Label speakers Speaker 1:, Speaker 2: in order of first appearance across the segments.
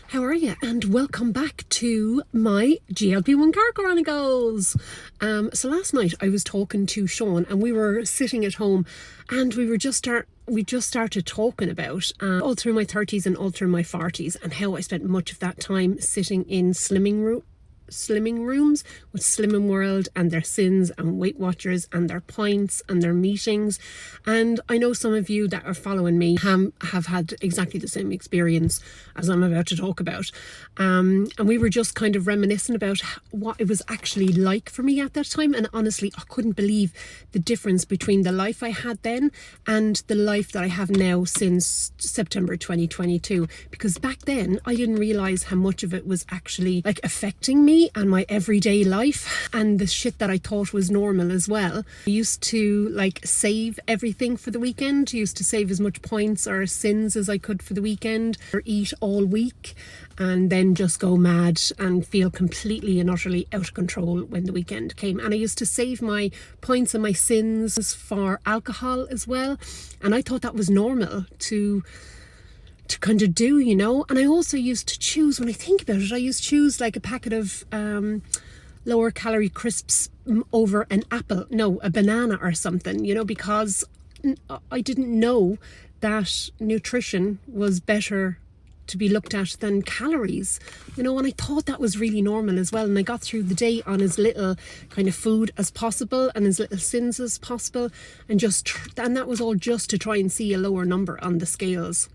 Speaker 1: How are you? And welcome back to my GLP-1 Car Chronicles. So last night I was talking to Sean and we were sitting at home and we just started talking about all through my 30s and all through my 40s and how I spent much of that time sitting in slimming rooms with Slimming World and their sins and Weight Watchers and their pints and their meetings. And I know some of you that are following me have had exactly the same experience as I'm about to talk about. And we were just kind of reminiscing about what it was actually like for me at that time. And honestly, I couldn't believe the difference between the life I had then and the life that I have now since September 2022. Because back then I didn't realize how much of it was actually like affecting me and my everyday life and the shit that I thought was normal as well. I used to like save everything for the weekend. I used to save as much points or sins as I could for the weekend, or eat all week and then just go mad and feel completely and utterly out of control when the weekend came. And I used to save my points and my sins for alcohol as well. And I thought that was normal to kind of do, you know. And I also used to choose, when I think about it, I used to choose like a packet of lower calorie crisps over a banana or something, you know, because I didn't know that nutrition was better to be looked at than calories, you know. And I thought that was really normal as well. And I got through the day on as little kind of food as possible and as little sins as possible, and that was all just to try and see a lower number on the scales,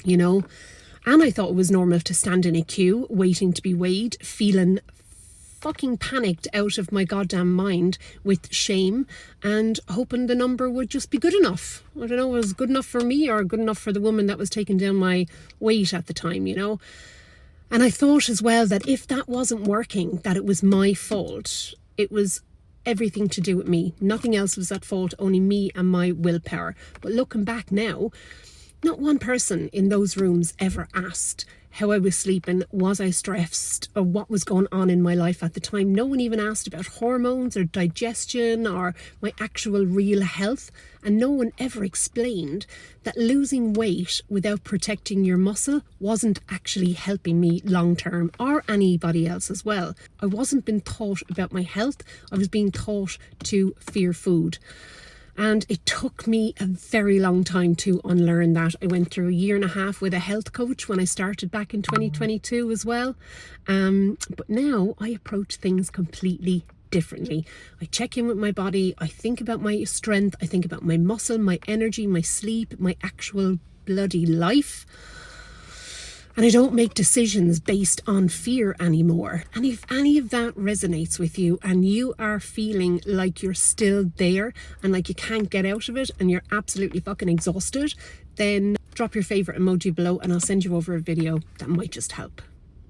Speaker 1: you know. And I thought it was normal to stand in a queue waiting to be weighed, feeling fucking panicked out of my goddamn mind with shame and hoping the number would just be good enough. I don't know, it was good enough for me or good enough for the woman that was taking down my weight at the time, you know. And I thought as well that if that wasn't working, that it was my fault. It was everything to do with me. Nothing else was at fault, only me and my willpower. But looking back now, not one person in those rooms ever asked how I was sleeping, was I stressed, or what was going on in my life at the time. No one even asked about hormones or digestion or my actual real health. And no one ever explained that losing weight without protecting your muscle wasn't actually helping me long term, or anybody else as well. I wasn't being taught about my health. I was being taught to fear food. And it took me a very long time to unlearn that. I went through 1.5 years with a health coach when I started back in 2022 as well. But now I approach things completely differently. I check in with my body. I think about my strength. I think about my muscle, my energy, my sleep, my actual bloody life. And I don't make decisions based on fear anymore. And if any of that resonates with you and you are feeling like you're still there and like you can't get out of it and you're absolutely fucking exhausted, then drop your favorite emoji below and I'll send you over a video that might just help.